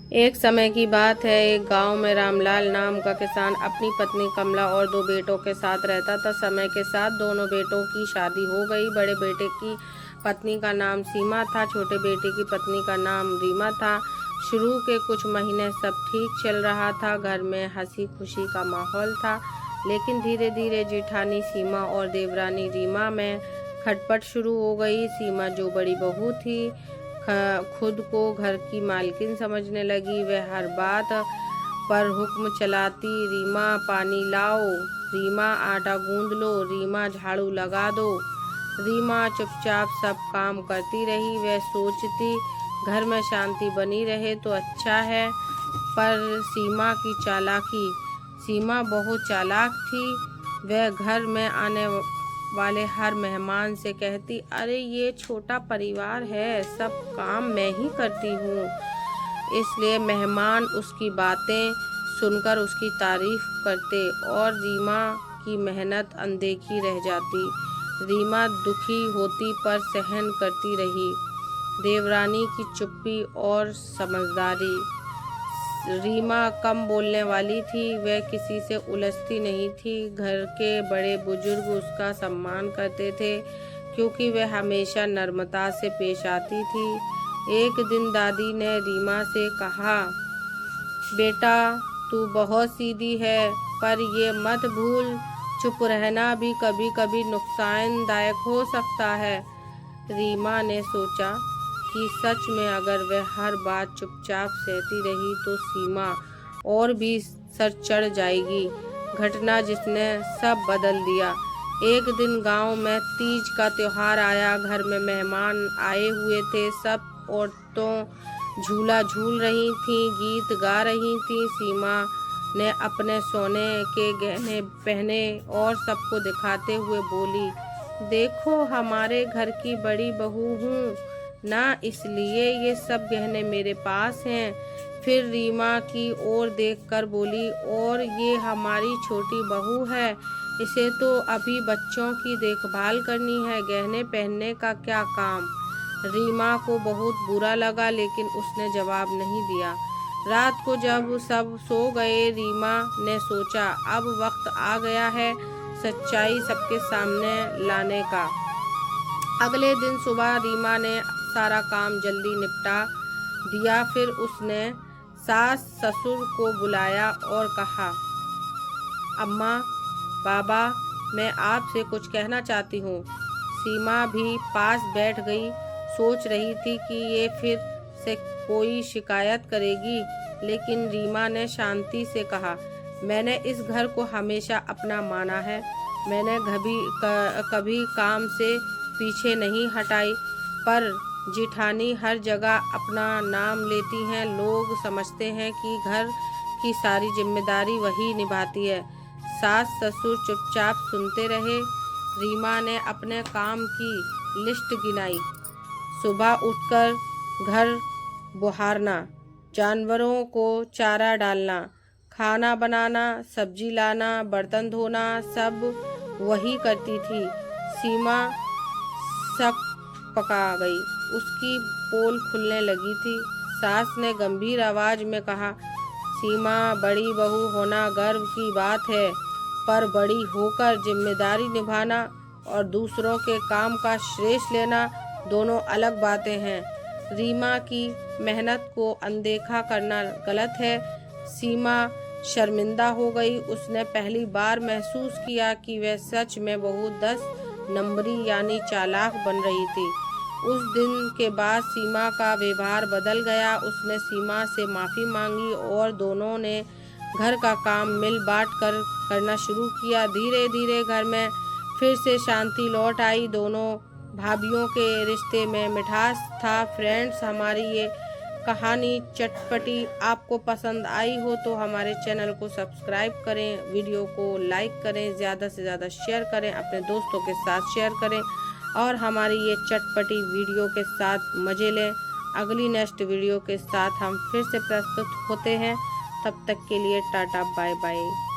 एक समय की बात है। एक गांव में रामलाल नाम का किसान अपनी पत्नी कमला और दो बेटों के साथ रहता था। समय के साथ दोनों बेटों की शादी हो गई। बड़े बेटे की पत्नी का नाम सीमा था, छोटे बेटे की पत्नी का नाम रीमा था। शुरू के कुछ महीने सब ठीक चल रहा था, घर में हंसी खुशी का माहौल था। लेकिन धीरे धीरे जेठानी सीमा और देवरानी रीमा में खटपट शुरू हो गई। सीमा, जो बड़ी बहू थी, खुद को घर की मालकिन समझने लगी। वह हर बात पर हुक्म चलाती। रीमा पानी लाओ, रीमा आटा गूंद लो, रीमा झाड़ू लगा दो। रीमा चुपचाप सब काम करती रही। वह सोचती घर में शांति बनी रहे तो अच्छा है। पर सीमा की चालाकी, सीमा बहुत चालाक थी। वह घर में आने वाले हर मेहमान से कहती, अरे ये छोटा परिवार है, सब काम मैं ही करती हूँ। इसलिए मेहमान उसकी बातें सुनकर उसकी तारीफ करते और रीमा की मेहनत अनदेखी रह जाती। रीमा दुखी होती पर सहन करती रही। देवरानी की चुप्पी और समझदारी। रीमा कम बोलने वाली थी, वह किसी से उलझती नहीं थी। घर के बड़े बुजुर्ग उसका सम्मान करते थे क्योंकि वह हमेशा नम्रता से पेश आती थी। एक दिन दादी ने रीमा से कहा, बेटा तू बहुत सीधी है, पर ये मत भूल चुप रहना भी कभी कभी नुकसानदायक हो सकता है। रीमा ने सोचा कि सच में अगर वह हर बात चुपचाप सहती रही तो सीमा और भी सर चढ़ जाएगी। घटना जिसने सब बदल दिया। एक दिन गांव में तीज का त्योहार आया। घर में मेहमान आए हुए थे। सब औरतों झूला झूल रही थीं, गीत गा रही थीं। सीमा ने अपने सोने के गहने पहने और सबको दिखाते हुए बोली, देखो हमारे घर की बड़ी बहू हूँ ना, इसलिए ये सब गहने मेरे पास हैं। फिर रीमा की ओर देखकर बोली, और ये हमारी छोटी बहू है, इसे तो अभी बच्चों की देखभाल करनी है, गहने पहनने का क्या काम। रीमा को बहुत बुरा लगा लेकिन उसने जवाब नहीं दिया। रात को जब सब सो गए, रीमा ने सोचा अब वक्त आ गया है सच्चाई सबके सामने लाने का। अगले दिन सुबह रीमा ने सारा काम जल्दी निपटा दिया। फिर उसने सास ससुर को बुलाया और कहा, अम्मा, बाबा, मैं आपसे कुछ कहना चाहती हूँ। सीमा भी पास बैठ गई। सोच रही थी कि ये फिर से कोई शिकायत करेगी, लेकिन रीमा ने शांति से कहा, मैंने इस घर को हमेशा अपना माना है। मैंने कभी काम से पीछे नहीं हटाई, पर जिठानी हर जगह अपना नाम लेती हैं। लोग समझते हैं कि घर की सारी जिम्मेदारी वही निभाती है। सास ससुर चुपचाप सुनते रहे। रीमा ने अपने काम की लिस्ट गिनाई। सुबह उठकर घर बुहारना, जानवरों को चारा डालना, खाना बनाना, सब्जी लाना, बर्तन धोना, सब वही करती थी। सीमा शक पका गई। उसकी पोल खुलने लगी थी। सास ने गंभीर आवाज में कहा, सीमा, बड़ी बहू होना गर्व की बात है, पर बड़ी होकर जिम्मेदारी निभाना और दूसरों के काम का श्रेय लेना दोनों अलग बातें हैं। रीमा की मेहनत को अनदेखा करना गलत है। सीमा शर्मिंदा हो गई। उसने पहली बार महसूस किया कि वह सच में बहुत 10 नंबरी यानी चालाक बन रही थी। उस दिन के बाद सीमा का व्यवहार बदल गया। उसने सीमा से माफ़ी मांगी और दोनों ने घर का काम मिल बांट कर करना शुरू किया। धीरे धीरे घर में फिर से शांति लौट आई। दोनों भाभियों के रिश्ते में मिठास था। फ्रेंड्स, हमारी ये कहानी चटपटी आपको पसंद आई हो तो हमारे चैनल को सब्सक्राइब करें, वीडियो को लाइक करें, ज़्यादा से ज़्यादा शेयर करें, अपने दोस्तों के साथ शेयर करें और हमारी ये चटपटी वीडियो के साथ मज़े लें। अगली नेक्स्ट वीडियो के साथ हम फिर से प्रस्तुत होते हैं। तब तक के लिए टाटा बाय बाय।